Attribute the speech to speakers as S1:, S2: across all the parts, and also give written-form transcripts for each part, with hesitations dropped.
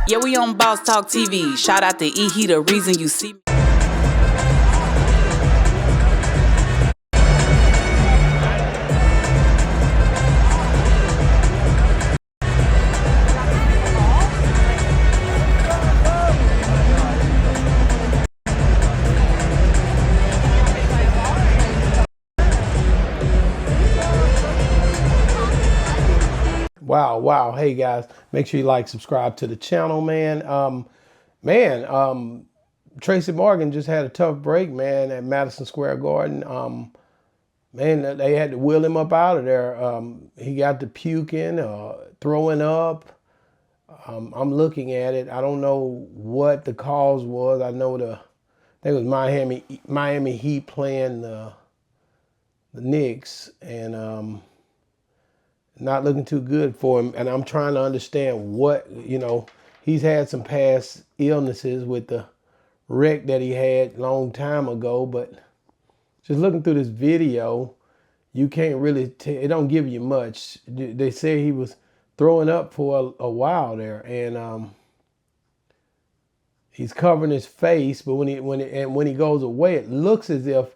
S1: Yeah, we on Boss Talk TV. Shout out to E. He the reason you see me.
S2: Wow. Hey guys, make sure you like, subscribe to the channel, man. Tracy Morgan just had a tough break, man, at Madison Square Garden. Man, they had to wheel him up out of there. He got to puking, throwing up. I'm looking at it. I don't know what the cause was. I think it was Miami Heat playing the Knicks, and not looking too good for him. And I'm trying to understand he's had some past illnesses with the wreck that he had a long time ago, but just looking through this video, you can't really it don't give you much. They say he was throwing up for a while there, and he's covering his face, but when he goes away, it looks as if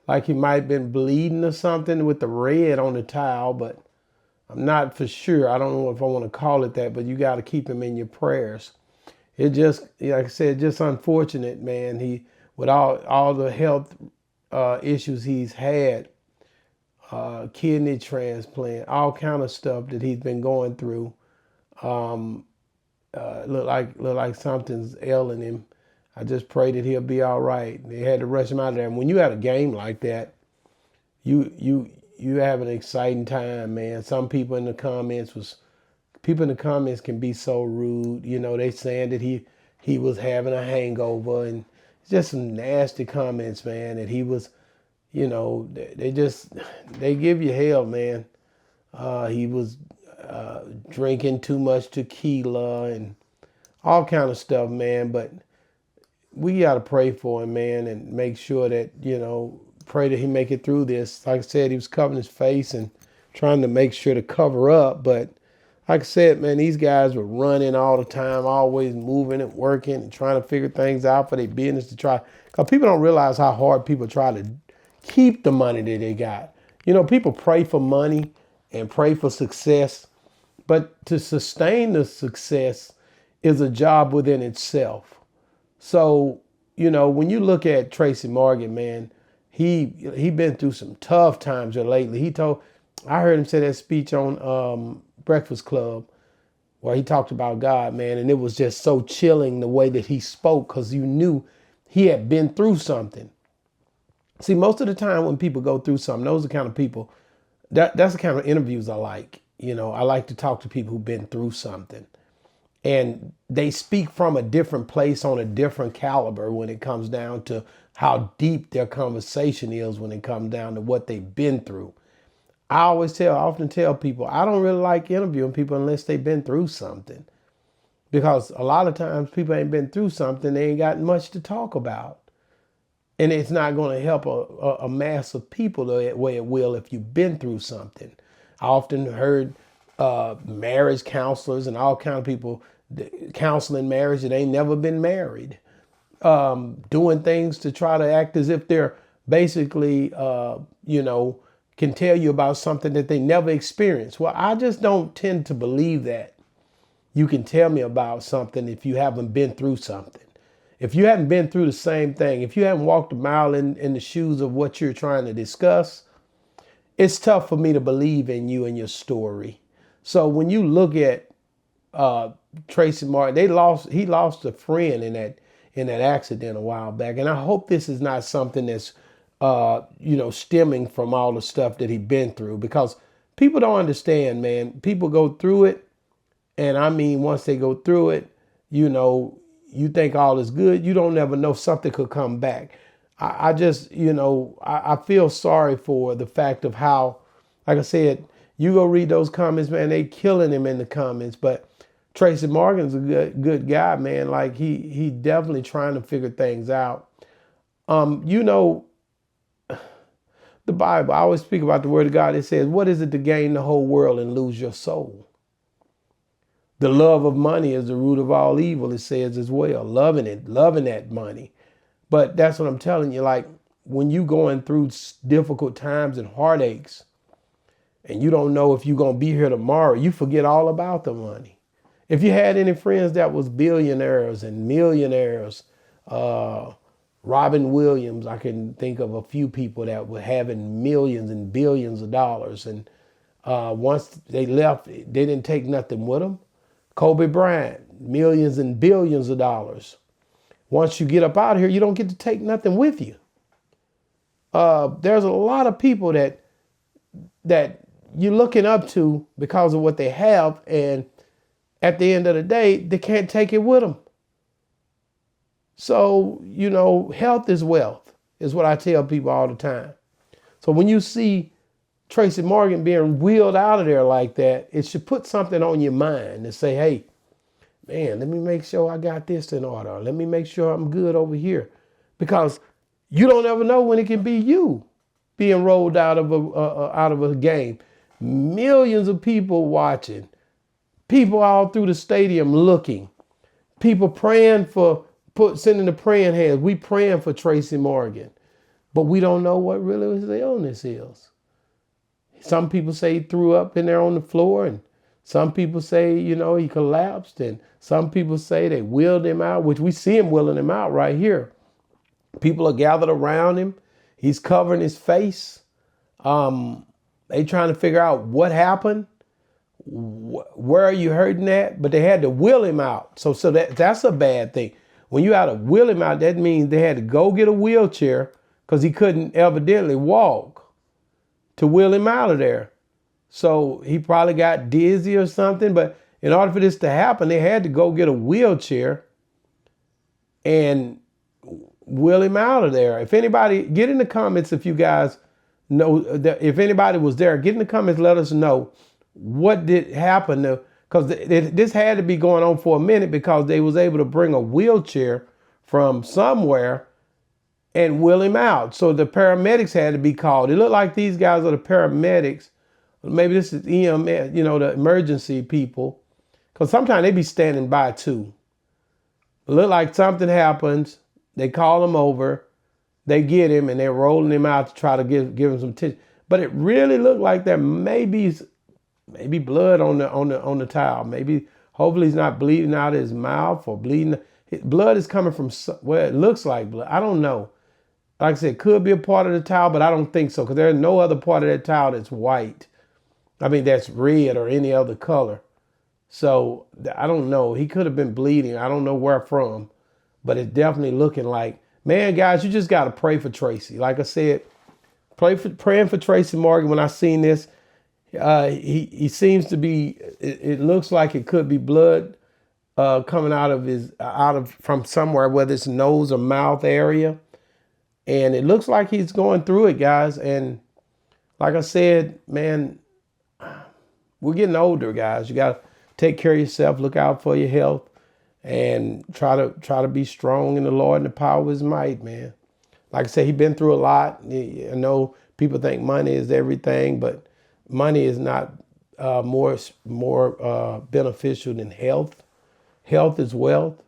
S2: like he might have been bleeding or something with the red on the towel, but I'm not for sure. I don't know if I want to call it that, but you got to keep him in your prayers. It just, like I said, just unfortunate, man. He, with all the health issues he's had, kidney transplant, all kind of stuff that he's been going through, look like something's ailing him. I just pray that he'll be all right. They had to rush him out of there. And when you had a game like that, you have an exciting time, man. Some people in the comments can be so rude. They saying that he was having a hangover, and it's just some nasty comments, man. That he was, they give you hell, man. He was drinking too much tequila and all kind of stuff, man. But we got to pray for him, man, and make sure that, pray that he make it through this. Like I said, he was covering his face and trying to make sure to cover up. But like I said, man, these guys were running all the time, always moving and working and trying to figure things out for their business to try. Because people don't realize how hard people try to keep the money that they got. People pray for money and pray for success, but to sustain the success is a job within itself. So, when you look at Tracy Morgan, man, he been through some tough times here lately. I heard him say that speech on Breakfast Club where he talked about God, man, and it was just so chilling the way that he spoke, because you knew he had been through something. See, most of the time when people go through something, those are the kind of people, that's the kind of interviews I like. I like to talk to people who've been through something. And they speak from a different place on a different caliber when it comes down to how deep their conversation is, when it comes down to what they've been through. I often tell people, I don't really like interviewing people unless they've been through something. Because a lot of times people ain't been through something, they ain't got much to talk about. And it's not going to help a mass of people the way it will if you've been through something. I often heard marriage counselors and all kind of people counseling marriage that ain't never been married, doing things to try to act as if they're basically, can tell you about something that they never experienced. Well, I just don't tend to believe that you can tell me about something if you haven't been through something. If you haven't been through the same thing, if you haven't walked a mile in the shoes of what you're trying to discuss, it's tough for me to believe in you and your story. So when you look at Tracy Morgan, he lost a friend in that accident a while back, and I hope this is not something that's stemming from all the stuff that he's been through, because people don't understand, man. People go through it, and I mean, once they go through it, you think all is good. You don't ever know, something could come back. I just, I feel sorry for the fact of how, like I said, you go read those comments, man, they killing him in the comments. But Tracy Morgan's a good guy, man. Like he definitely trying to figure things out. The Bible, I always speak about the word of God. It says, what is it to gain the whole world and lose your soul? The love of money is the root of all evil, it says as well. Loving it, loving that money. But that's what I'm telling you. Like when you going through difficult times and heartaches and you don't know if you're going to be here tomorrow, you forget all about the money. If you had any friends that was billionaires and millionaires, Robin Williams, I can think of a few people that were having millions and billions of dollars. And once they left, they didn't take nothing with them. Kobe Bryant, millions and billions of dollars. Once you get up out of here, you don't get to take nothing with you. There's a lot of people that you're looking up to because of what they have, and at the end of the day, they can't take it with them. So, health is wealth, is what I tell people all the time. So when you see Tracy Morgan being wheeled out of there like that, it should put something on your mind and say, hey, man, let me make sure I got this in order. Let me make sure I'm good over here. Because you don't ever know when it can be you being rolled out of a game. Millions of people watching. People all through the stadium looking. People praying sending the praying hands. We praying for Tracy Morgan. But we don't know what really his illness is. Some people say he threw up in there on the floor, and some people say, he collapsed, and some people say they wheeled him out, which we see him wheeling him out right here. People are gathered around him. He's covering his face. They trying to figure out what happened. Where are you hurting at? But they had to wheel him out. So that's a bad thing. When you had to wheel him out, that means they had to go get a wheelchair because he couldn't evidently walk to wheel him out of there. So he probably got dizzy or something. But in order for this to happen, they had to go get a wheelchair and wheel him out of there. If anybody, get in the comments if you guys know, that if anybody was there, get in the comments, let us know what did happen. Because this had to be going on for a minute because they was able to bring a wheelchair from somewhere and wheel him out. So the paramedics had to be called. It looked like these guys are the paramedics. Maybe this is EMS, the emergency people. Because sometimes they be standing by too. It looked like something happens. They call him over. They get him and they're rolling him out to try to give him some tissue. But it really looked like there may be blood on the towel. Maybe, hopefully he's not bleeding out of his mouth or bleeding. Blood is coming from where it looks like blood. I don't know. Like I said, it could be a part of the towel, but I don't think so because there's no other part of that towel that's white. That's red or any other color. So I don't know. He could have been bleeding. I don't know where from, but it's definitely looking like, man, guys, you just got to pray for Tracy. Like I said, praying for Tracy Morgan. When I seen this, he seems to be, it looks like it could be blood coming from somewhere, whether it's nose or mouth area. And it looks like he's going through it, guys. And like I said, man, we're getting older, guys. You got to take care of yourself, look out for your health, and try to be strong in the Lord and the power of his might, man. Like I said, he's been through a lot. I know people think money is everything, but money is not more beneficial than health. Health is wealth.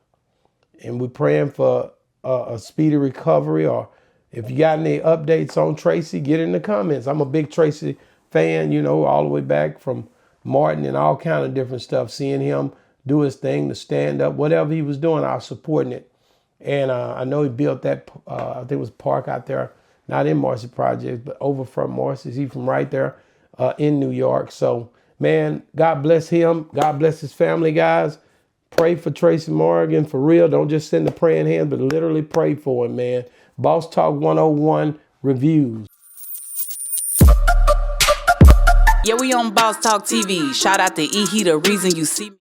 S2: And we're praying for a speedy recovery. Or if you got any updates on Tracy, get in the comments. I'm a big Tracy fan, all the way back from Martin and all kind of different stuff. Seeing him do his thing, to stand up, whatever he was doing, I was supporting it. And I know he built that, I think it was park out there, not in Marcy Projects, but over from Marcy's. He's from right there in New York. So, man, God bless him. God bless his family, guys. Pray for Tracy Morgan, for real. Don't just send the praying hands, but literally pray for him, man. Boss Talk 101 reviews.
S1: Yeah, we on Boss Talk TV. Shout out to E. He the reason you see me.